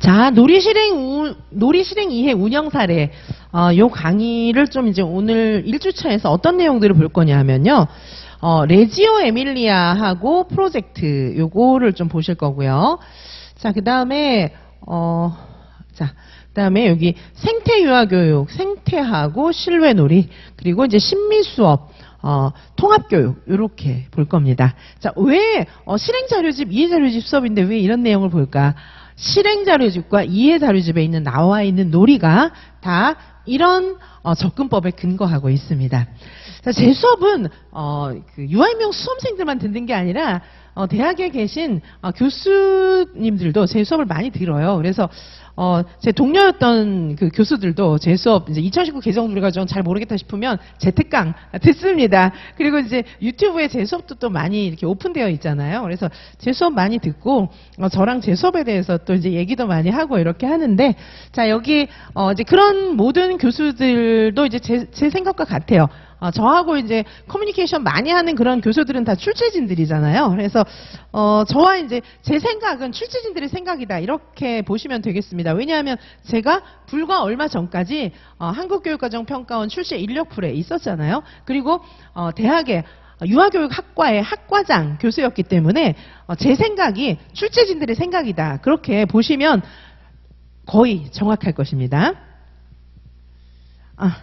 자, 놀이 실행 이해 운영 사례. 요 강의를 좀 이제 오늘 1주차에서 어떤 내용들을 볼 거냐 하면요. 레지오 에밀리아하고 프로젝트 요거를 좀 보실 거고요. 자, 그다음에 그다음에 여기 생태 유아 교육, 생태하고 실외 놀이, 그리고 이제 심리 수업, 통합 교육 요렇게 볼 겁니다. 자, 왜 실행 자료집, 이해 자료집 수업인데 왜 이런 내용을 볼까? 실행 자료집과 이해 자료집에 나와 있는 놀이가 다 이런 접근법에 근거하고 있습니다. 자, 제 수업은 그 유아인명 수험생들만 듣는 게 아니라 대학에 계신 교수님들도 제 수업을 많이 들어요. 그래서 제 동료였던 그 교수들도 제 수업 이제 2019 개정 불가정 잘 모르겠다 싶으면 재택강 듣습니다. 그리고 이제 유튜브에 제 수업도 또 많이 이렇게 오픈되어 있잖아요. 그래서 제 수업 많이 듣고 저랑 제 수업에 대해서 또 이제 얘기도 많이 하고 이렇게 하는데, 자, 여기 이제 그런 모든 교수들도 이제 제 생각과 같아요. 저하고 이제 커뮤니케이션 많이 하는 그런 교수들은 다 출제진들이잖아요. 그래서 저와 이제 제 생각은 출제진들의 생각이다 이렇게 보시면 되겠습니다. 왜냐하면 제가 불과 얼마 전까지 한국교육과정평가원 출시 인력풀에 있었잖아요. 그리고 대학의 유아교육학과의 학과장 교수였기 때문에 제 생각이 출제진들의 생각이다 그렇게 보시면 거의 정확할 것입니다.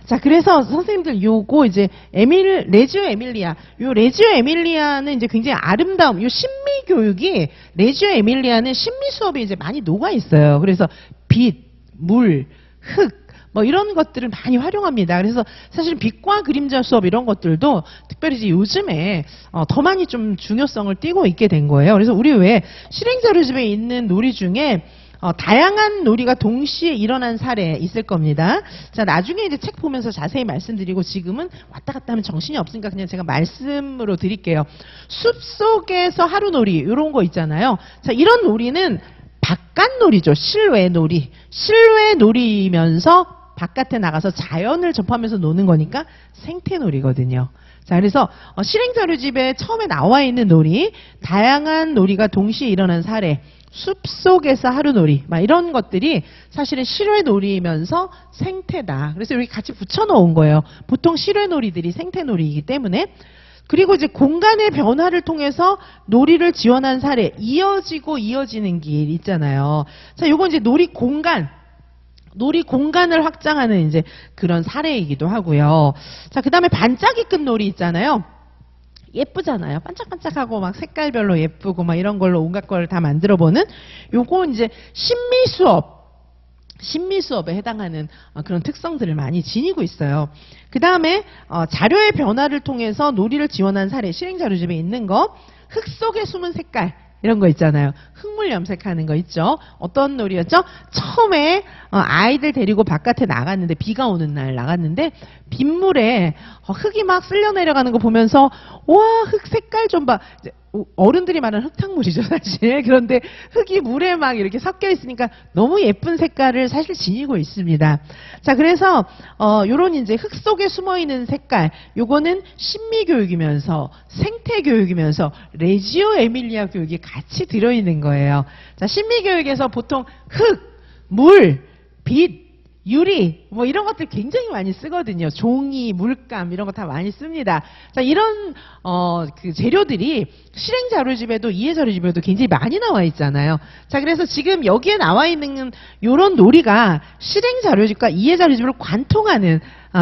자, 그래서 선생님들 요거 이제 레지오 에밀리아, 요 레지오 에밀리아는 이제 굉장히 아름다움, 요 심미 교육이 레지오 에밀리아는 심리 수업이 이제 많이 녹아 있어요. 그래서 빛, 물, 흙, 뭐 이런 것들을 많이 활용합니다. 그래서 사실 빛과 그림자 수업 이런 것들도 특별히 이제 요즘에 더 많이 좀 중요성을 띠고 있게 된 거예요. 그래서 우리 왜 실행자료집에 있는 놀이 중에 다양한 놀이가 동시에 일어난 사례 있을 겁니다. 자, 나중에 이제 책 보면서 자세히 말씀드리고 지금은 왔다 갔다 하면 정신이 없으니까 그냥 제가 말씀으로 드릴게요. 숲속에서 하루놀이 이런 거 있잖아요. 자, 이런 놀이는 바깥놀이죠. 실외 놀이. 실외 놀이면서 바깥에 나가서 자연을 접하면서 노는 거니까 생태놀이거든요. 자, 그래서 실행자료집에 처음에 나와 있는 놀이, 다양한 놀이가 동시에 일어난 사례, 숲속에서 하루놀이, 막 이런 것들이 사실은 실외놀이면서 생태다. 그래서 여기 같이 붙여놓은 거예요. 보통 실외놀이들이 생태놀이이기 때문에. 그리고 이제 공간의 변화를 통해서 놀이를 지원한 사례, 이어지는 길 있잖아요. 자, 요건 이제 놀이 공간을 확장하는 이제 그런 사례이기도 하고요. 자, 그 다음에 반짝이끈 놀이 있잖아요. 예쁘잖아요. 반짝반짝하고 막 색깔별로 예쁘고 막 이런 걸로 온갖 걸 다 만들어 보는 요거 이제 심미 수업에 해당하는 그런 특성들을 많이 지니고 있어요. 그 다음에 자료의 변화를 통해서 놀이를 지원한 사례, 실행자료집에 있는 거, 흙 속에 숨은 색깔 이런 거 있잖아요. 흙물 염색하는 거 있죠. 어떤 놀이였죠? 처음에 아이들 데리고 바깥에 나갔는데, 비가 오는 날 나갔는데 빗물에 흙이 막 쓸려 내려가는 거 보면서 와, 흙 색깔 좀 봐. 어른들이 말하는 흙탕물이죠, 사실. 그런데 흙이 물에 막 이렇게 섞여 있으니까 너무 예쁜 색깔을 사실 지니고 있습니다. 자, 그래서 요런 이제 흙 속에 숨어 있는 색깔, 요거는 심미 교육이면서 생태 교육이면서 레지오 에밀리아 교육이 같이 들어 있는 거예요. 자, 심미 교육에서 보통 흙, 물, 빛, 유리 뭐 이런 것들 굉장히 많이 쓰거든요. 종이, 물감 이런 거 다 많이 씁니다. 자, 이런 그 재료들이 실행 자료집에도 이해 자료집에도 굉장히 많이 나와 있잖아요. 자, 그래서 지금 여기에 나와 있는 이런 놀이가 실행 자료집과 이해 자료집을 관통하는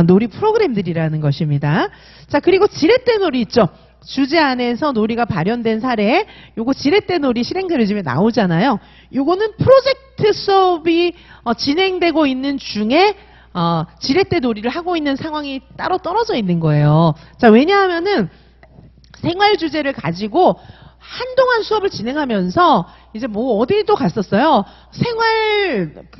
놀이 프로그램들이라는 것입니다. 자, 그리고 지렛대 놀이 있죠. 주제 안에서 놀이가 발현된 사례, 요거 지렛대 놀이 실행자료집에 나오잖아요. 요거는 프로젝트 수업이 진행되고 있는 중에 지렛대 놀이를 하고 있는 상황이 따로 떨어져 있는 거예요. 자, 왜냐하면은 생활 주제를 가지고 한동안 수업을 진행하면서 이제 뭐 어디도 갔었어요. 생활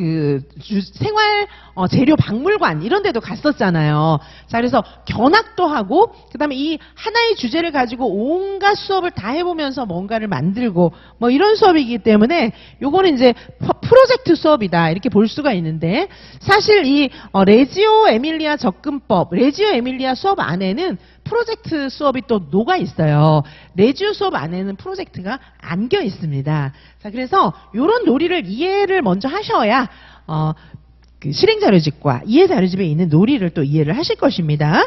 재료 박물관 이런 데도 갔었잖아요. 자, 그래서 견학도 하고 그다음에 이 하나의 주제를 가지고 온갖 수업을 다 해보면서 뭔가를 만들고 뭐 이런 수업이기 때문에 요거는 이제 프로젝트 수업이다 이렇게 볼 수가 있는데, 사실 이 레지오 에밀리아 접근법, 레지오 에밀리아 수업 안에는 프로젝트 수업이 또 녹아 있어요. 레지오 수업 안에는 프로젝트가 안겨 있습니다. 자, 그래서 이런 놀이를 이해를 먼저 하셔야 그 실행자료집과 이해자료집에 있는 놀이를 또 이해를 하실 것입니다.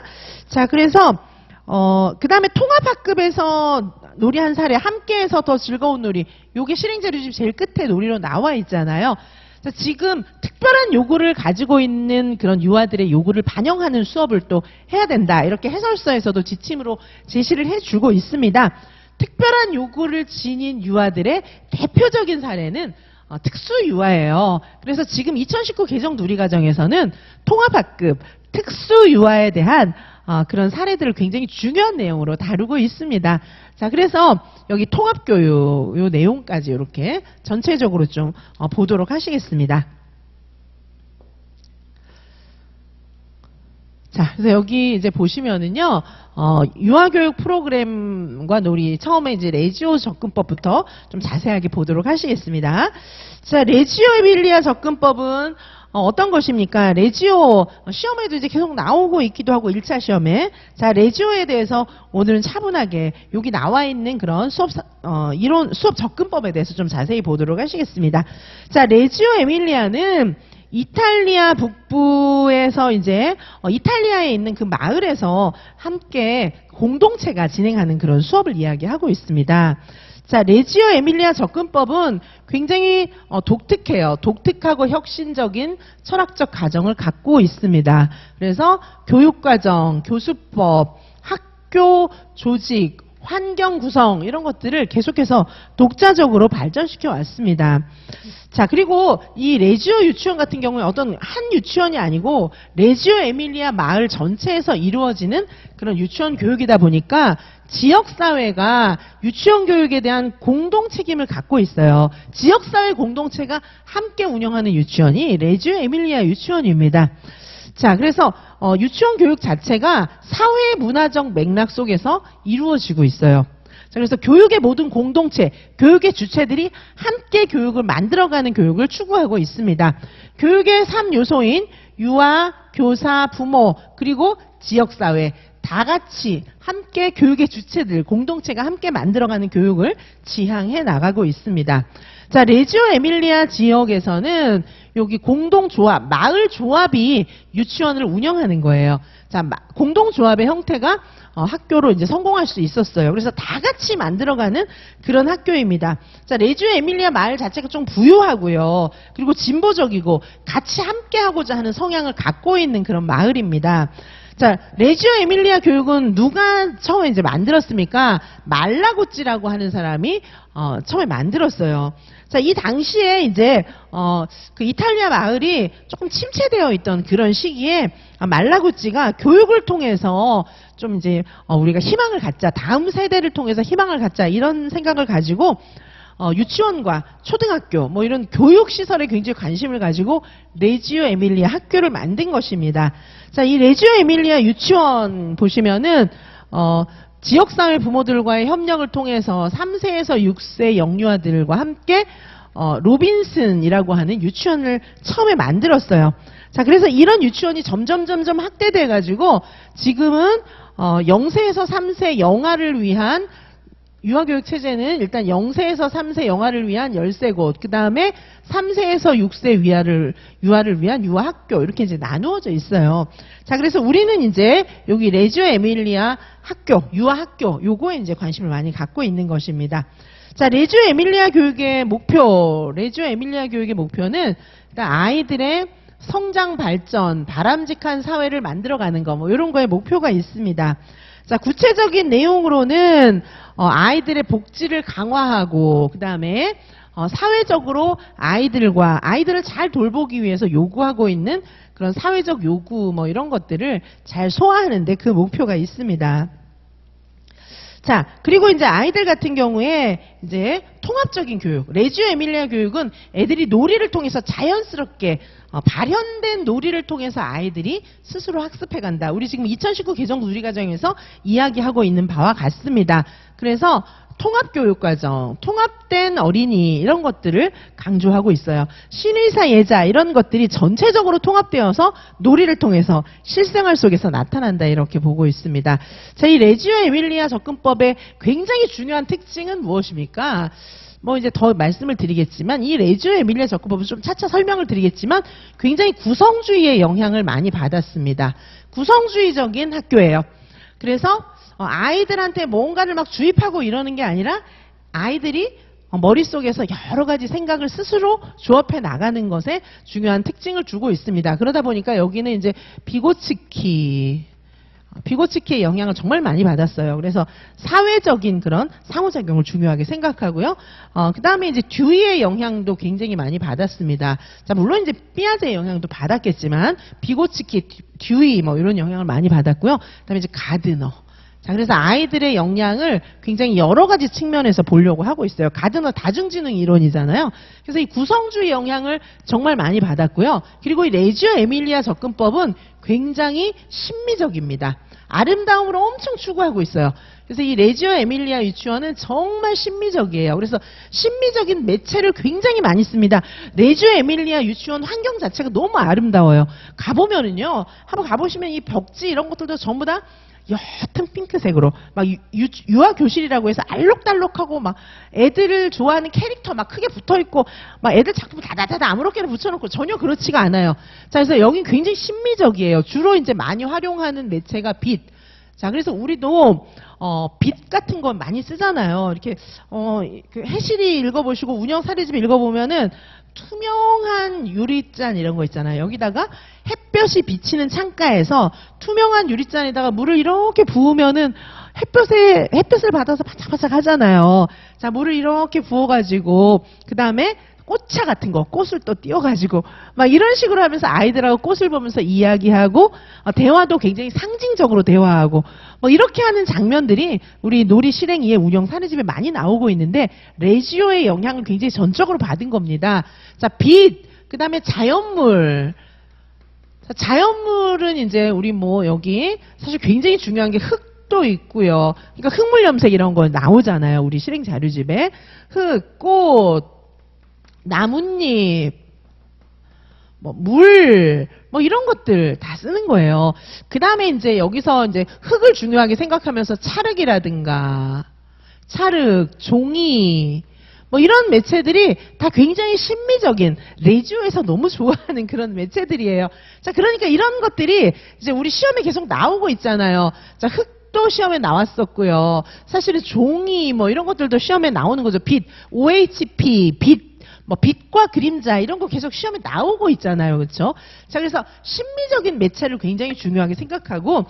자, 그래서 그 다음에 통합학급에서 놀이 한 사례, 함께해서 더 즐거운 놀이. 요게 실행자료집 제일 끝에 놀이로 나와 있잖아요. 자, 지금 특별한 요구를 가지고 있는 그런 유아들의 요구를 반영하는 수업을 또 해야 된다. 이렇게 해설서에서도 지침으로 제시를 해주고 있습니다. 특별한 요구를 지닌 유아들의 대표적인 사례는 특수유아예요. 그래서 지금 2019 개정 누리과정에서는 통합학급 특수유아에 대한 그런 사례들을 굉장히 중요한 내용으로 다루고 있습니다. 자, 그래서 여기 통합교육 요 내용까지 이렇게 전체적으로 좀 보도록 하시겠습니다. 자, 그래서 여기 이제 보시면은요, 유아교육 프로그램과 놀이, 처음에 이제 레지오 접근법부터 좀 자세하게 보도록 하시겠습니다. 자, 레지오 에밀리아 접근법은 어떤 것입니까? 레지오, 시험에도 이제 계속 나오고 있기도 하고, 1차 시험에. 자, 레지오에 대해서 오늘은 차분하게 여기 나와 있는 그런 수업 접근법에 대해서 좀 자세히 보도록 하시겠습니다. 자, 레지오 에밀리아는 이탈리아 북부에서 이제 이탈리아에 있는 그 마을에서 함께 공동체가 진행하는 그런 수업을 이야기하고 있습니다. 자, 레지오 에밀리아 접근법은 굉장히 독특해요. 독특하고 혁신적인 철학적 가정을 갖고 있습니다. 그래서 교육과정, 교수법, 학교 조직, 환경 구성 이런 것들을 계속해서 독자적으로 발전시켜 왔습니다. 자, 그리고 이 레지오 유치원 같은 경우에 어떤 한 유치원이 아니고 레지오 에밀리아 마을 전체에서 이루어지는 그런 유치원 교육이다 보니까 지역사회가 유치원 교육에 대한 공동 책임을 갖고 있어요. 지역사회 공동체가 함께 운영하는 유치원이 레지오 에밀리아 유치원입니다. 자, 그래서 유치원 교육 자체가 사회 문화적 맥락 속에서 이루어지고 있어요. 자, 그래서 교육의 모든 공동체, 교육의 주체들이 함께 교육을 만들어가는 교육을 추구하고 있습니다. 교육의 3요소인 유아, 교사, 부모, 그리고 지역사회 다 같이 함께 교육의 주체들, 공동체가 함께 만들어가는 교육을 지향해 나가고 있습니다. 자, 레지오 에밀리아 지역에서는 여기 공동조합, 마을조합이 유치원을 운영하는 거예요. 자, 공동조합의 형태가 학교로 이제 성공할 수 있었어요. 그래서 다 같이 만들어가는 그런 학교입니다. 자, 레지오 에밀리아 마을 자체가 좀 부유하고요. 그리고 진보적이고 같이 함께 하고자 하는 성향을 갖고 있는 그런 마을입니다. 자, 레지오 에밀리아 교육은 누가 처음에 이제 만들었습니까? 말라고찌라고 하는 사람이 처음에 만들었어요. 자, 이 당시에 이제 그 이탈리아 마을이 조금 침체되어 있던 그런 시기에 말라고찌가 교육을 통해서 좀 이제 우리가 희망을 갖자, 다음 세대를 통해서 희망을 갖자 이런 생각을 가지고 유치원과 초등학교 뭐 이런 교육 시설에 굉장히 관심을 가지고 레지오 에밀리아 학교를 만든 것입니다. 자, 이 레지오 에밀리아 유치원 보시면은 지역사회 부모들과의 협력을 통해서 3세에서 6세 영유아들과 함께 로빈슨이라고 하는 유치원을 처음에 만들었어요. 자, 그래서 이런 유치원이 점점 확대돼 가지고 지금은 0세에서 3세 영아를 위한 유아교육 체제는 일단 0세에서 3세 영아를 위한 13곳, 그 다음에 3세에서 6세 유아를 위한 유아학교, 이렇게 이제 나누어져 있어요. 자, 그래서 우리는 이제 여기 레지오 에밀리아 학교, 유아학교, 요거에 이제 관심을 많이 갖고 있는 것입니다. 자, 레지오 에밀리아 교육의 목표는 일단 아이들의 성장 발전, 바람직한 사회를 만들어가는 거, 뭐 이런 거에 목표가 있습니다. 자, 구체적인 내용으로는 아이들의 복지를 강화하고 그 다음에 사회적으로 아이들을 잘 돌보기 위해서 요구하고 있는 그런 사회적 요구 뭐 이런 것들을 잘 소화하는데 그 목표가 있습니다. 자, 그리고 이제 아이들 같은 경우에 이제 통합적인 교육, 레지오 에밀리아 교육은 애들이 놀이를 통해서 자연스럽게 발현된 놀이를 통해서 아이들이 스스로 학습해 간다. 우리 지금 2019 개정 누리과정에서 이야기하고 있는 바와 같습니다. 그래서 통합교육과정, 통합된 어린이 이런 것들을 강조하고 있어요. 신의사 예자 이런 것들이 전체적으로 통합되어서 놀이를 통해서 실생활 속에서 나타난다 이렇게 보고 있습니다. 자, 이 레지오 에밀리아 접근법의 굉장히 중요한 특징은 무엇입니까? 뭐 이제 더 말씀을 드리겠지만 이 레지오 에밀리아 접근법을 좀 차차 설명을 드리겠지만 굉장히 구성주의의 영향을 많이 받았습니다. 구성주의적인 학교예요. 그래서 아이들한테 뭔가를 막 주입하고 이러는 게 아니라 아이들이 머릿속에서 여러 가지 생각을 스스로 조합해 나가는 것에 중요한 특징을 주고 있습니다. 그러다 보니까 여기는 이제 비고치키의 영향을 정말 많이 받았어요. 그래서 사회적인 그런 상호작용을 중요하게 생각하고요. 그 다음에 이제 듀이의 영향도 굉장히 많이 받았습니다. 자, 물론 이제 삐아제의 영향도 받았겠지만, 비고치키, 듀이 뭐 이런 영향을 많이 받았고요. 그 다음에 이제 가드너. 자, 그래서 아이들의 역량을 굉장히 여러 가지 측면에서 보려고 하고 있어요. 가드너 다중지능 이론이잖아요. 그래서 이 구성주의 영향을 정말 많이 받았고요. 그리고 이 레지오 에밀리아 접근법은 굉장히 심미적입니다. 아름다움을 엄청 추구하고 있어요. 그래서 이 레지오 에밀리아 유치원은 정말 심미적이에요. 그래서 심미적인 매체를 굉장히 많이 씁니다. 레지오 에밀리아 유치원 환경 자체가 너무 아름다워요. 가보면은요, 한번 가보시면 이 벽지 이런 것들도 전부 다 옅은 핑크색으로 막 유아교실이라고 해서 알록달록하고 막 애들을 좋아하는 캐릭터 막 크게 붙어있고 막 애들 작품 다다다다 아무렇게나 붙여놓고 전혀 그렇지가 않아요. 자, 그래서 여긴 굉장히 심미적이에요. 주로 이제 많이 활용하는 매체가 빛. 자, 그래서 우리도 빛 같은 거 많이 쓰잖아요. 이렇게 그 해실이 읽어보시고 운영 사례집 읽어보면은 투명한 유리잔 이런 거 있잖아요. 여기다가 햇볕이 비치는 창가에서 투명한 유리잔에다가 물을 이렇게 부으면은 햇볕을 받아서 바짝바짝 하잖아요. 자, 물을 이렇게 부어가지고 그 다음에 꽃차 같은 거, 꽃을 또 띄워가지고 막 이런 식으로 하면서 아이들하고 꽃을 보면서 이야기하고 대화도 굉장히 상징적으로 대화하고 뭐 이렇게 하는 장면들이 우리 놀이 실행 이해 운영 사례집에 많이 나오고 있는데 레지오의 영향을 굉장히 전적으로 받은 겁니다. 자, 빛, 그 다음에 자연물. 자, 자연물은 이제 우리 뭐 여기 사실 굉장히 중요한 게 흙도 있고요. 그러니까 흙물 염색 이런 거 나오잖아요. 우리 실행 자료집에. 흙, 꽃, 나뭇잎, 물, 이런 것들 다 쓰는 거예요. 그 다음에 이제 여기서 이제 흙을 중요하게 생각하면서 찰흙이라든가, 종이, 이런 매체들이 다 굉장히 심미적인, 레지오에서 너무 좋아하는 그런 매체들이에요. 자, 그러니까 이런 것들이 이제 우리 시험에 계속 나오고 있잖아요. 자, 흙도 시험에 나왔었고요. 사실은 종이, 이런 것들도 시험에 나오는 거죠. 빛, OHP, 빛. 빛과 그림자 이런 거 계속 시험에 나오고 있잖아요. 그렇죠? 자, 그래서 심미적인 매체를 굉장히 중요하게 생각하고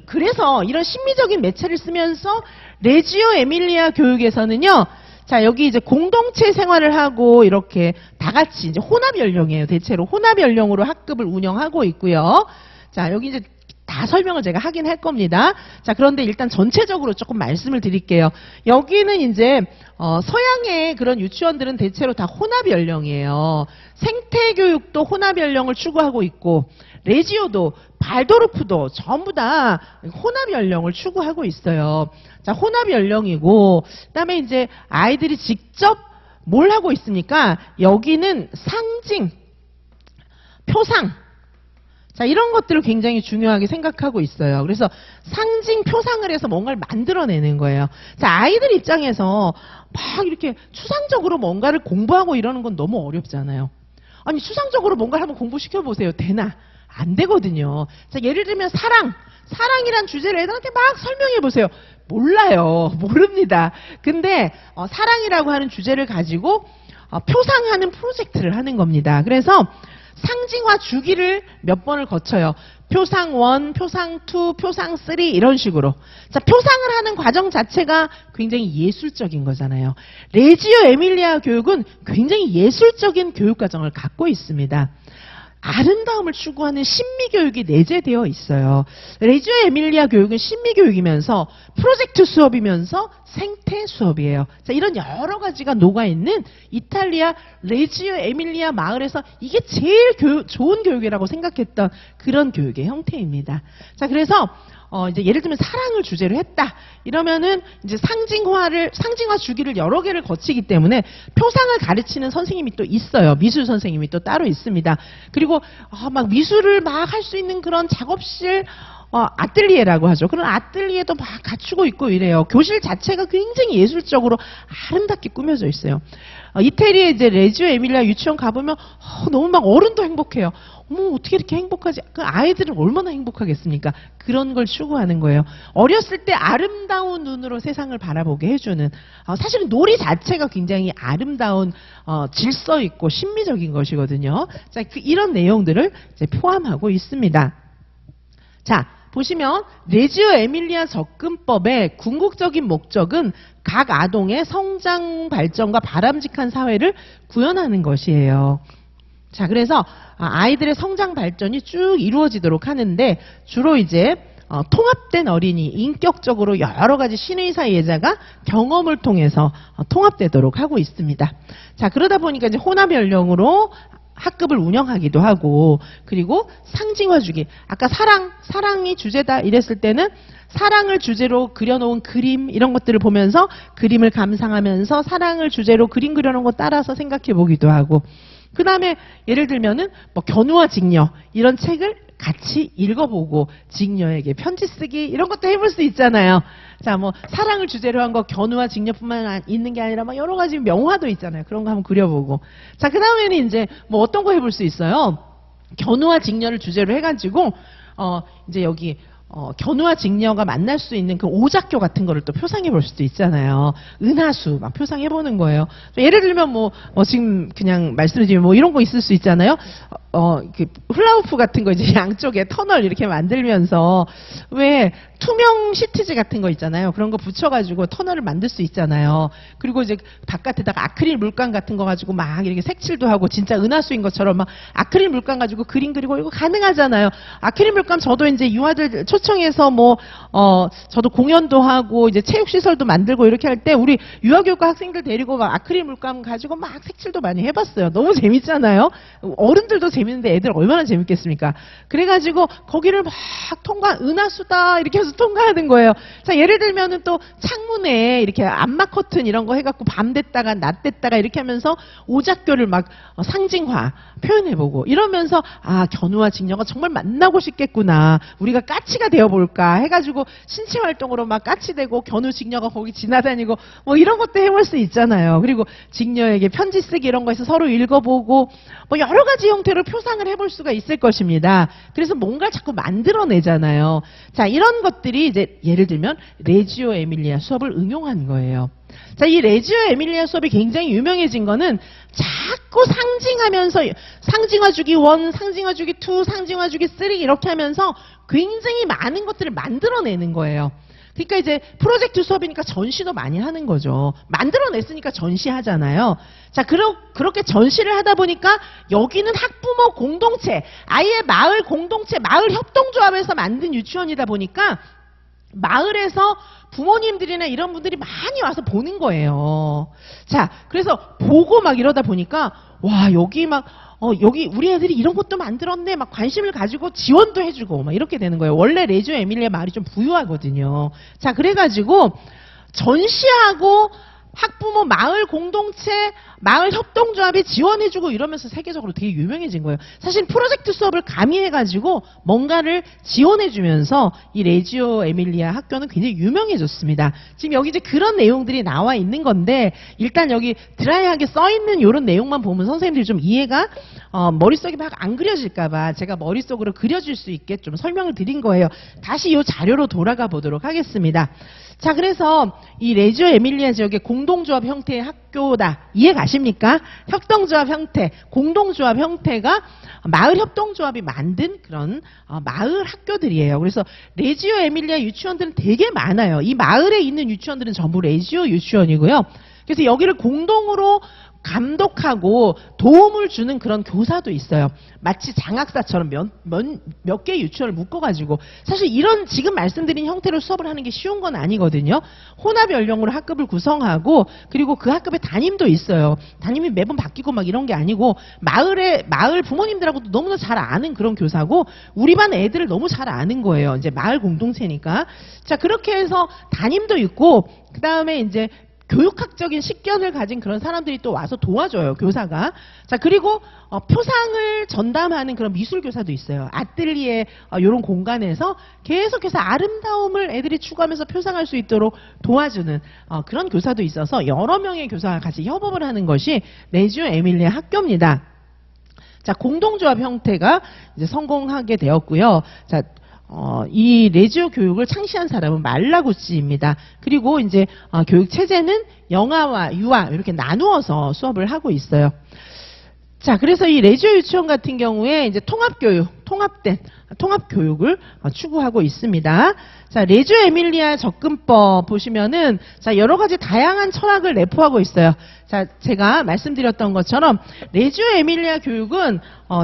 그래서 이런 심미적인 매체를 쓰면서 레지오 에밀리아 교육에서는요. 자, 여기 이제 공동체 생활을 하고 이렇게 다 같이 이제 혼합 연령이에요. 대체로 혼합 연령으로 학급을 운영하고 있고요. 자, 여기 이제 다 설명을 제가 하긴 할 겁니다. 자, 그런데 일단 전체적으로 조금 말씀을 드릴게요. 여기는 이제 서양의 그런 유치원들은 대체로 다 혼합 연령이에요. 생태 교육도 혼합 연령을 추구하고 있고 레지오도 발도르프도 전부 다 혼합 연령을 추구하고 있어요. 자, 혼합 연령이고 그다음에 이제 아이들이 직접 뭘 하고 있습니까? 여기는 상징, 표상. 자, 이런 것들을 굉장히 중요하게 생각하고 있어요. 그래서 상징, 표상을 해서 뭔가를 만들어내는 거예요. 자, 아이들 입장에서 막 이렇게 추상적으로 뭔가를 공부하고 이러는 건 너무 어렵잖아요. 아니, 추상적으로 뭔가를 한번 공부시켜보세요. 되나? 안 되거든요. 자, 예를 들면 사랑이란 주제를 애들한테 막 설명해보세요. 몰라요. 모릅니다. 근데 사랑이라고 하는 주제를 가지고 표상하는 프로젝트를 하는 겁니다. 그래서 상징화 주기를 몇 번을 거쳐요. 표상 1, 표상 2, 표상 3 이런 식으로. 자, 표상을 하는 과정 자체가 굉장히 예술적인 거잖아요. 레지오 에밀리아 교육은 굉장히 예술적인 교육 과정을 갖고 있습니다. 아름다움을 추구하는 신미교육이 내재되어 있어요. 레지오 에밀리아 교육은 신미교육이면서 프로젝트 수업이면서 생태 수업이에요. 자, 이런 여러 가지가 녹아있는 이탈리아 레지오 에밀리아 마을에서 이게 제일 좋은 교육이라고 생각했던 그런 교육의 형태입니다. 자, 그래서 이제 예를 들면 사랑을 주제로 했다. 이러면은 이제 상징화 주기를 여러 개를 거치기 때문에 표상을 가르치는 선생님이 또 있어요. 미술 선생님이 또 따로 있습니다. 그리고 막 미술을 막 할 수 있는 그런 작업실, 아뜰리에라고 하죠. 그런 아뜰리에도 막 갖추고 있고 이래요. 교실 자체가 굉장히 예술적으로 아름답게 꾸며져 있어요. 이태리에 이제 레지오 에밀리아 유치원 가보면 너무 막 어른도 행복해요. 어머, 어떻게 이렇게 행복하지? 그 아이들은 얼마나 행복하겠습니까? 그런 걸 추구하는 거예요. 어렸을 때 아름다운 눈으로 세상을 바라보게 해주는, 사실은 놀이 자체가 굉장히 아름다운, 질서 있고 신미적인 것이거든요. 자, 이런 내용들을 이제 포함하고 있습니다. 자, 보시면 레지오 에밀리아 접근법의 궁극적인 목적은 각 아동의 성장 발전과 바람직한 사회를 구현하는 것이에요. 자, 그래서 아이들의 성장 발전이 쭉 이루어지도록 하는데 주로 이제 통합된 어린이, 인격적으로 여러 가지 신의사 예자가 경험을 통해서 통합되도록 하고 있습니다. 자, 그러다 보니까 이제 혼합 연령으로 학급을 운영하기도 하고, 그리고 상징화 주기. 아까 사랑이 주제다 이랬을 때는 사랑을 주제로 그려놓은 그림 이런 것들을 보면서 그림을 감상하면서 사랑을 주제로 그림 그려놓은 거 따라서 생각해 보기도 하고, 그 다음에 예를 들면은 뭐 견우와 직녀 이런 책을 같이 읽어보고 직녀에게 편지 쓰기 이런 것도 해볼 수 있잖아요. 자, 뭐 사랑을 주제로 한 거 견우와 직녀뿐만 있는 게 아니라 막 여러 가지 명화도 있잖아요. 그런 거 한번 그려보고. 자, 그 다음에는 이제 뭐 어떤 거 해볼 수 있어요? 견우와 직녀를 주제로 해가지고 이제 여기 견우와 직녀가 만날 수 있는 그 오작교 같은 거를 또 표상해 볼 수도 있잖아요. 은하수 막 표상해 보는 거예요. 예를 들면 지금 그냥 말씀드리면 뭐 이런 거 있을 수 있잖아요. 그 훌라후프 같은 거 이제 양쪽에 터널 이렇게 만들면서 왜 투명 시트지 같은 거 있잖아요. 그런 거 붙여가지고 터널을 만들 수 있잖아요. 그리고 이제 바깥에다가 아크릴 물감 같은 거 가지고 막 이렇게 색칠도 하고 진짜 은하수인 것처럼 막 아크릴 물감 가지고 그림 그리고 이거 가능하잖아요. 아크릴 물감 저도 이제 유아들 초청해서 저도 공연도 하고 이제 체육시설도 만들고 이렇게 할 때 우리 유아교육과 학생들 데리고 막 아크릴 물감 가지고 막 색칠도 많이 해봤어요. 너무 재밌잖아요. 어른들도 재밌는데 애들 얼마나 재밌겠습니까? 그래가지고 거기를 막 은하수다 이렇게 해서 통과하는 거예요. 자, 예를 들면은 또 창문에 이렇게 암막 커튼 이런 거 해갖고 밤 됐다가 낮 됐다가 이렇게 하면서 오작교를 막 상징화 표현해보고 이러면서 견우와 직녀가 정말 만나고 싶겠구나. 우리가 까치가 되어볼까 해가지고 신체 활동으로 막 까치 되고 견우 직녀가 거기 지나다니고 뭐 이런 것도 해볼 수 있잖아요. 그리고 직녀에게 편지 쓰기 이런 거에서 서로 읽어보고 뭐 여러 가지 형태로 표상을 해볼 수가 있을 것입니다. 그래서 뭔가 자꾸 만들어내잖아요. 자, 이런 것들이 이제 예를 들면 레지오 에밀리아 수업을 응용한 거예요. 자, 이 레지오 에밀리아 수업이 굉장히 유명해진 거는 자꾸 상징하면서 상징화 주기 1, 상징화 주기 2, 상징화 주기 3 이렇게 하면서 굉장히 많은 것들을 만들어내는 거예요. 그러니까 이제 프로젝트 수업이니까 전시도 많이 하는 거죠. 만들어냈으니까 전시하잖아요. 자, 그렇게 전시를 하다 보니까 여기는 학부모 공동체, 아예 마을 공동체, 마을 협동조합에서 만든 유치원이다 보니까 마을에서 부모님들이나 이런 분들이 많이 와서 보는 거예요. 자, 그래서 보고 막 이러다 보니까 와, 여기 우리 애들이 이런 것도 만들었네 막 관심을 가지고 지원도 해주고 막 이렇게 되는 거예요. 원래 레지오 에밀리아 마을이 좀 부유하거든요. 자, 그래가지고 전시하고 학부모 마을 공동체, 마을 협동조합이 지원해주고 이러면서 세계적으로 되게 유명해진 거예요. 사실 프로젝트 수업을 가미해가지고 뭔가를 지원해주면서 이 레지오 에밀리아 학교는 굉장히 유명해졌습니다. 지금 여기 이제 그런 내용들이 나와 있는 건데 일단 여기 드라이하게 써있는 이런 내용만 보면 선생님들이 좀 이해가 머릿속에 막 안 그려질까봐 제가 머릿속으로 그려질 수 있게 좀 설명을 드린 거예요. 다시 이 자료로 돌아가 보도록 하겠습니다. 자, 그래서 이 레지오 에밀리아 지역의 공동조합 형태의 학교다. 이해 가십니까? 협동조합 형태, 공동조합 형태가 마을 협동조합이 만든 그런 마을 학교들이에요. 그래서 레지오 에밀리아 유치원들은 되게 많아요. 이 마을에 있는 유치원들은 전부 레지오 유치원이고요. 그래서 여기를 공동으로 감독하고 도움을 주는 그런 교사도 있어요. 마치 장학사처럼 몇 개의 유치원을 묶어가지고 사실 이런 지금 말씀드린 형태로 수업을 하는 게 쉬운 건 아니거든요. 혼합 연령으로 학급을 구성하고 그리고 그 학급에 담임도 있어요. 담임이 매번 바뀌고 막 이런 게 아니고 마을 부모님들하고도 너무나 잘 아는 그런 교사고 우리 반 애들을 너무 잘 아는 거예요. 이제 마을 공동체니까. 자, 그렇게 해서 담임도 있고 그 다음에 이제 교육학적인 식견을 가진 그런 사람들이 또 와서 도와줘요, 교사가. 자, 그리고 표상을 전담하는 그런 미술교사도 있어요. 아뜰리에 이런 공간에서 계속해서 아름다움을 애들이 추구하면서 표상할 수 있도록 도와주는 그런 교사도 있어서 여러 명의 교사가 같이 협업을 하는 것이 레지오 에밀리아 학교입니다. 자, 공동조합 형태가 이제 성공하게 되었고요. 자, 이 레지오 교육을 창시한 사람은 말라구치입니다. 그리고 이제 교육 체제는 영아와 유아 이렇게 나누어서 수업을 하고 있어요. 자, 그래서 이 레지오 유치원 같은 경우에 이제 통합교육, 통합교육을 추구하고 있습니다. 자, 레지오 에밀리아 접근법 보시면은 자, 여러 가지 다양한 철학을 내포하고 있어요. 자, 제가 말씀드렸던 것처럼 레지오 에밀리아 교육은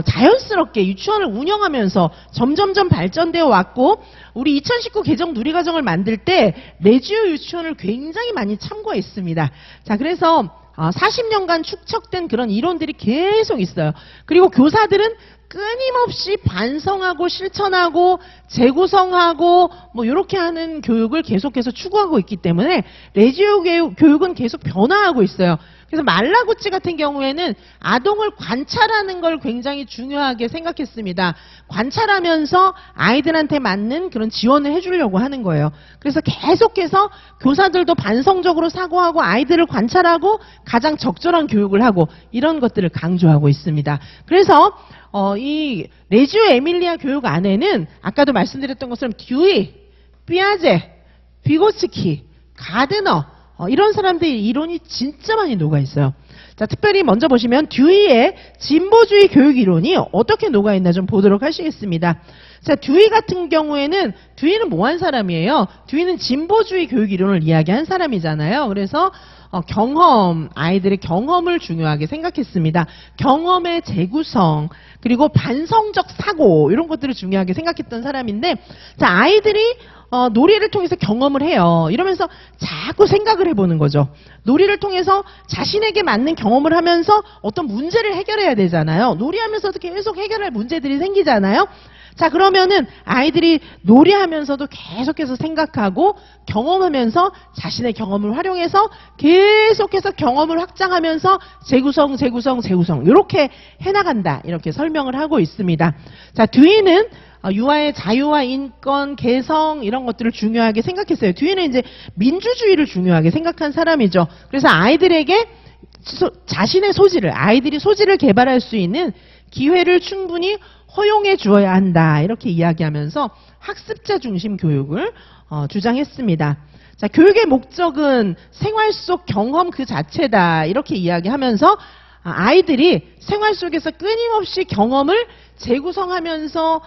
자연스럽게 유치원을 운영하면서 점점점 발전되어 왔고 우리 2019 개정 누리과정을 만들 때 레지오 유치원을 굉장히 많이 참고했습니다. 자, 그래서 40년간 축적된 그런 이론들이 계속 있어요. 그리고 교사들은 끊임없이 반성하고 실천하고 재구성하고 뭐 이렇게 하는 교육을 계속해서 추구하고 있기 때문에 레지오 교육은 계속 변화하고 있어요. 그래서 말라구치 같은 경우에는 아동을 관찰하는 걸 굉장히 중요하게 생각했습니다. 관찰하면서 아이들한테 맞는 그런 지원을 해주려고 하는 거예요. 그래서 계속해서 교사들도 반성적으로 사고하고 아이들을 관찰하고 가장 적절한 교육을 하고 이런 것들을 강조하고 있습니다. 그래서 이 레지오 에밀리아 교육 안에는 아까도 말씀드렸던 것처럼 듀이, 피아제, 비고츠키, 가드너 이런 사람들의 이론이 진짜 많이 녹아 있어요. 자, 특별히 먼저 보시면 듀이의 진보주의 교육 이론이 어떻게 녹아 있나 좀 보도록 하시겠습니다. 자, 듀이 같은 경우에는 듀이는 뭐 한 사람이에요? 듀이는 진보주의 교육 이론을 이야기한 사람이잖아요. 그래서 경험, 아이들의 경험을 중요하게 생각했습니다. 경험의 재구성, 그리고 반성적 사고 이런 것들을 중요하게 생각했던 사람인데 자, 아이들이 놀이를 통해서 경험을 해요. 이러면서 자꾸 생각을 해보는 거죠. 놀이를 통해서 자신에게 맞는 경험을 하면서 어떤 문제를 해결해야 되잖아요. 놀이하면서도 계속 해결할 문제들이 생기잖아요. 자, 그러면은 아이들이 놀이하면서도 계속해서 생각하고 경험하면서 자신의 경험을 활용해서 계속해서 경험을 확장하면서 재구성 이렇게 해나간다. 이렇게 설명을 하고 있습니다. 자, 듀이는 유아의 자유와 인권, 개성 이런 것들을 중요하게 생각했어요. 듀이는 이제 민주주의를 중요하게 생각한 사람이죠. 그래서 아이들에게 자신의 소질을, 아이들이 소질을 개발할 수 있는 기회를 충분히 허용해 주어야 한다. 이렇게 이야기하면서 학습자 중심 교육을 주장했습니다. 자, 교육의 목적은 생활 속 경험 그 자체다. 이렇게 이야기하면서 아이들이 생활 속에서 끊임없이 경험을 재구성하면서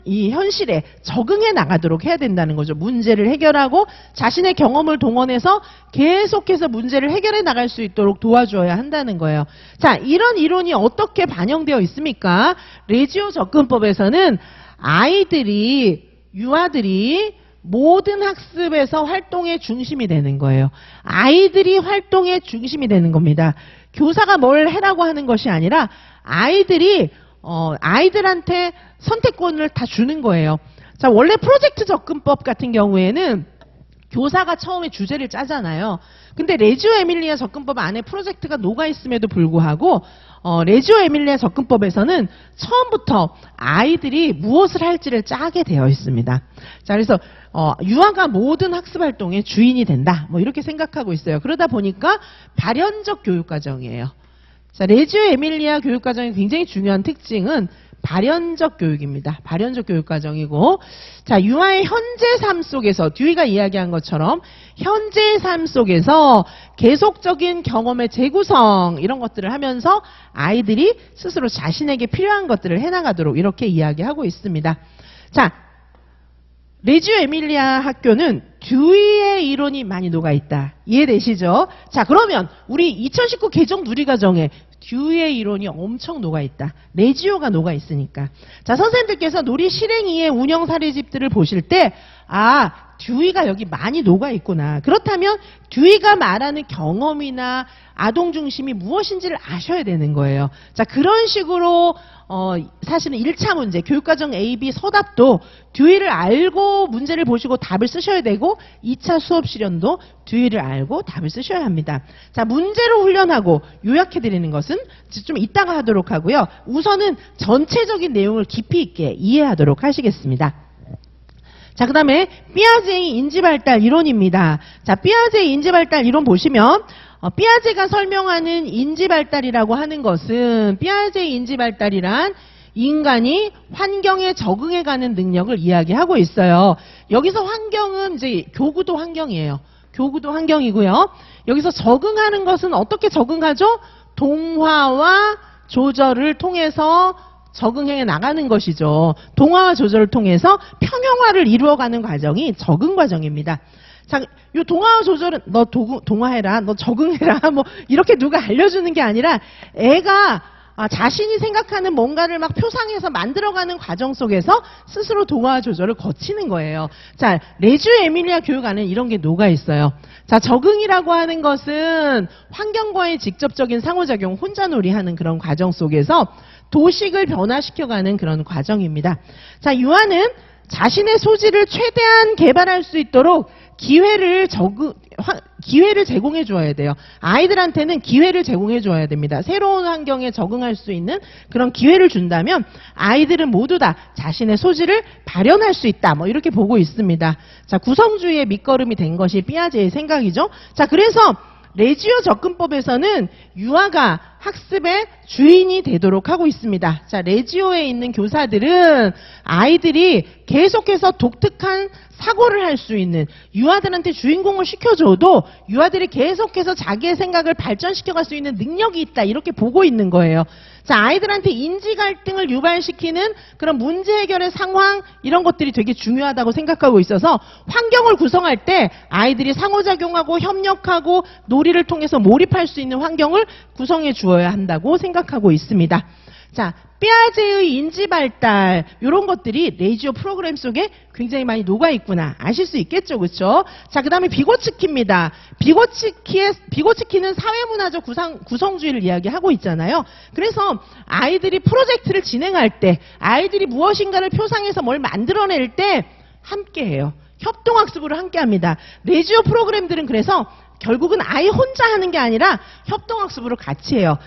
이 현실에 적응해 나가도록 해야 된다는 거죠. 문제를 해결하고 자신의 경험을 동원해서 계속해서 문제를 해결해 나갈 수 있도록 도와줘야 한다는 거예요. 자, 이런 이론이 어떻게 반영되어 있습니까? 레지오 접근법에서는 아이들이, 유아들이 모든 학습에서 활동의 중심이 되는 거예요. 아이들이 활동의 중심이 되는 겁니다. 교사가 뭘 해라고 하는 것이 아니라 아이들이 아이들한테 선택권을 다 주는 거예요. 자, 원래 프로젝트 접근법 같은 경우에는 교사가 처음에 주제를 짜잖아요. 근데 레지오 에밀리아 접근법 안에 프로젝트가 녹아 있음에도 불구하고 레지오 에밀리아 접근법에서는 처음부터 아이들이 무엇을 할지를 짜게 되어 있습니다. 자, 그래서 유아가 모든 학습 활동의 주인이 된다. 뭐 이렇게 생각하고 있어요. 그러다 보니까 발현적 교육 과정이에요. 자, 레지오 에밀리아 교육 과정의 굉장히 중요한 특징은 발현적 교육입니다. 발현적 교육 과정이고, 자, 유아의 현재 삶 속에서 듀이가 이야기한 것처럼 현재 삶 속에서 계속적인 경험의 재구성 이런 것들을 하면서 아이들이 스스로 자신에게 필요한 것들을 해나가도록 이렇게 이야기하고 있습니다. 자, 레지오 에밀리아 학교는 듀이의 이론이 많이 녹아있다. 이해되시죠? 자, 그러면 우리 2019 개정 누리과정에 듀이의 이론이 엄청 녹아있다. 레지오가 녹아있으니까. 자, 선생님들께서 놀이 실행위의 운영 사례집들을 보실 때 듀이가 여기 많이 녹아있구나. 그렇다면 듀이가 말하는 경험이나 아동 중심이 무엇인지를 아셔야 되는 거예요. 자, 그런 식으로 사실은 1차 문제, 교육과정 A, B 서답도 듀이를 알고 문제를 보시고 답을 쓰셔야 되고 2차 수업 실현도 듀이를 알고 답을 쓰셔야 합니다. 자, 문제로 훈련하고 요약해드리는 것은 좀 이따가 하도록 하고요. 우선은 전체적인 내용을 깊이 있게 이해하도록 하시겠습니다. 자, 그 다음에 삐아제의 인지발달 이론입니다. 자, 삐아제의 인지발달 이론 보시면 삐아제가 설명하는 인지발달이라고 하는 것은 삐아제의 인지발달이란 인간이 환경에 적응해가는 능력을 이야기하고 있어요. 여기서 환경은 이제 교구도 환경이에요. 교구도 환경이고요. 여기서 적응하는 것은 어떻게 적응하죠? 동화와 조절을 통해서 적응해 나가는 것이죠. 동화와 조절을 통해서 평형화를 이루어가는 과정이 적응 과정입니다. 자, 요 동화와 조절은 너 동화해라, 너 적응해라, 뭐 이렇게 누가 알려주는 게 아니라 애가 자신이 생각하는 뭔가를 막 표상해서 만들어가는 과정 속에서 스스로 동화와 조절을 거치는 거예요. 자, 레지오 에밀리아 교육 안에 이런 게 녹아 있어요. 자, 적응이라고 하는 것은 환경과의 직접적인 상호작용, 혼자놀이하는 그런 과정 속에서 도식을 변화시켜가는 그런 과정입니다. 자, 유아는 자신의 소질을 최대한 개발할 수 있도록 기회를 제공해 줘야 돼요. 아이들한테는 기회를 제공해 줘야 됩니다. 새로운 환경에 적응할 수 있는 그런 기회를 준다면 아이들은 모두 다 자신의 소질을 발현할 수 있다. 뭐 이렇게 보고 있습니다. 자, 구성주의의 밑거름이 된 것이 삐아제의 생각이죠. 자, 그래서 레지오 접근법에서는 유아가 학습의 주인이 되도록 하고 있습니다. 자, 레지오에 있는 교사들은 아이들이 계속해서 독특한 사고를 할 수 있는, 유아들한테 주인공을 시켜줘도 유아들이 계속해서 자기의 생각을 발전시켜갈 수 있는 능력이 있다, 이렇게 보고 있는 거예요. 자, 아이들한테 인지 갈등을 유발시키는 그런 문제 해결의 상황, 이런 것들이 되게 중요하다고 생각하고 있어서 환경을 구성할 때 아이들이 상호작용하고 협력하고 놀이를 통해서 몰입할 수 있는 환경을 구성해 주어야 한다고 생각하고 있습니다. 자, 삐아제의 인지발달, 이런 것들이 레지오 프로그램 속에 굉장히 많이 녹아있구나 아실 수 있겠죠, 그렇죠? 자, 그 다음에 비고츠키입니다. 비고츠키는 사회문화적 구성주의를 이야기하고 있잖아요. 그래서 아이들이 프로젝트를 진행할 때, 아이들이 무엇인가를 표상해서 뭘 만들어낼 때 함께해요. 협동학습으로 함께합니다. 레지오 프로그램들은 그래서 결국은 아이 혼자 하는 게 아니라 협동학습으로 같이 해요.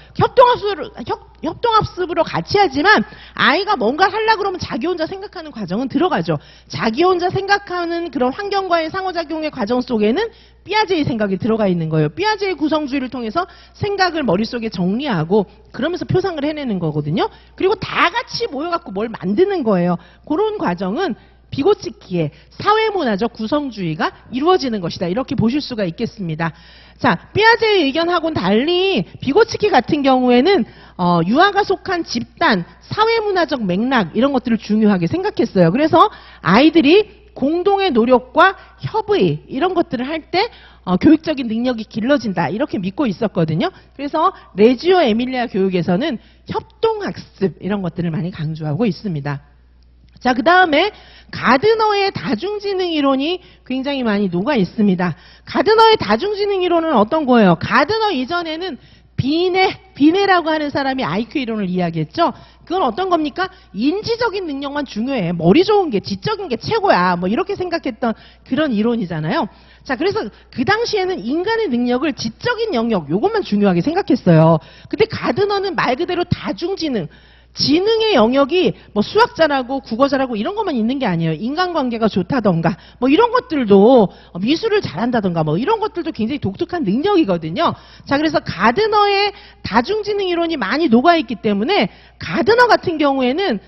협동학습으로 같이 하지만 아이가 뭔가 하려고 그러면 자기 혼자 생각하는 과정은 들어가죠. 자기 혼자 생각하는 그런 환경과의 상호작용의 과정 속에는 삐아제의 생각이 들어가 있는 거예요. 삐아제의 구성주의를 통해서 생각을 머릿속에 정리하고 그러면서 표상을 해내는 거거든요. 그리고 다 같이 모여갖고 뭘 만드는 거예요. 그런 과정은 비고츠키의 사회문화적 구성주의가 이루어지는 것이다, 이렇게 보실 수가 있겠습니다. 자, 삐아제의 의견하고는 달리 비고츠키 같은 경우에는 유아가 속한 집단, 사회문화적 맥락, 이런 것들을 중요하게 생각했어요. 그래서 아이들이 공동의 노력과 협의, 이런 것들을 할 때 교육적인 능력이 길러진다, 이렇게 믿고 있었거든요. 그래서 레지오 에밀리아 교육에서는 협동학습, 이런 것들을 많이 강조하고 있습니다. 자, 그 다음에 가드너의 다중지능 이론이 굉장히 많이 녹아 있습니다. 가드너의 다중지능 이론은 어떤 거예요? 가드너 이전에는 비네라고 하는 사람이 IQ 이론을 이야기했죠. 그건 어떤 겁니까? 인지적인 능력만 중요해. 머리 좋은 게, 지적인 게 최고야. 뭐 이렇게 생각했던 그런 이론이잖아요. 자, 그래서 그 당시에는 인간의 능력을 지적인 영역, 요것만 중요하게 생각했어요. 근데 가드너는 말 그대로 다중지능, 지능의 영역이 뭐 수학 잘하고 국어 잘하고 이런 것만 있는 게 아니에요. 인간관계가 좋다던가 뭐 이런 것들도, 미술을 잘한다던가 뭐 이런 것들도 굉장히 독특한 능력이거든요. 자, 그래서 가드너의 다중지능 이론이 많이 녹아있기 때문에 가드너 같은 경우에는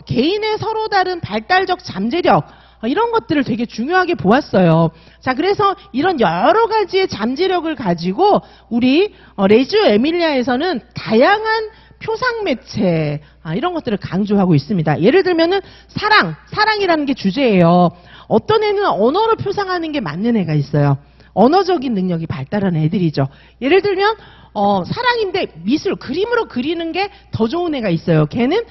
개인의 서로 다른 발달적 잠재력, 이런 것들을 되게 중요하게 보았어요. 자, 그래서 이런 여러 가지의 잠재력을 가지고 우리 레지오 에밀리아에서는 다양한 표상 매체 이런 것들을 강조하고 있습니다. 예를 들면은 사랑이라는 게 주제예요. 어떤 애는 언어로 표상하는 게 맞는 애가 있어요. 언어적인 능력이 발달한 애들이죠. 예를 들면 사랑인데 미술, 그림으로 그리는 게 더 좋은 애가 있어요. 걔는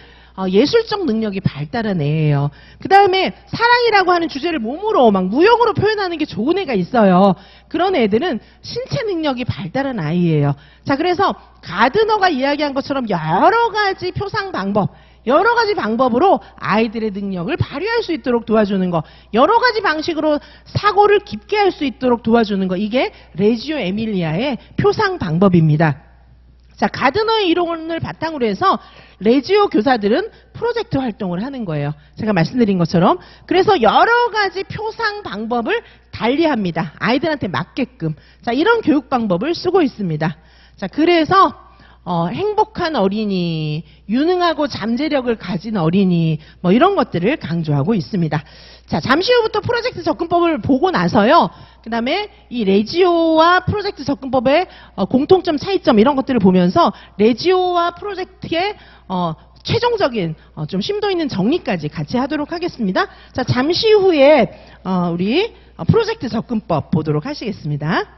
예술적 능력이 발달한 애예요. 그 다음에 사랑이라고 하는 주제를 몸으로 막 무용으로 표현하는 게 좋은 애가 있어요. 그런 애들은 신체 능력이 발달한 아이예요. 자, 그래서 가드너가 이야기한 것처럼 여러 가지 표상 방법, 여러 가지 방법으로 아이들의 능력을 발휘할 수 있도록 도와주는 거, 여러 가지 방식으로 사고를 깊게 할 수 있도록 도와주는 거, 이게 레지오 에밀리아의 표상 방법입니다. 자, 가드너의 이론을 바탕으로 해서 레지오 교사들은 프로젝트 활동을 하는 거예요. 제가 말씀드린 것처럼. 그래서 여러 가지 표상 방법을 달리합니다. 아이들한테 맞게끔. 자, 이런 교육 방법을 쓰고 있습니다. 자, 그래서 행복한 어린이, 유능하고 잠재력을 가진 어린이, 뭐 이런 것들을 강조하고 있습니다. 자, 잠시 후부터 프로젝트 접근법을 보고 나서요. 그 다음에 이 레지오와 프로젝트 접근법의 공통점, 차이점 이런 것들을 보면서 레지오와 프로젝트의 최종적인 좀 심도 있는 정리까지 같이 하도록 하겠습니다. 자, 잠시 후에 우리 프로젝트 접근법 보도록 하시겠습니다.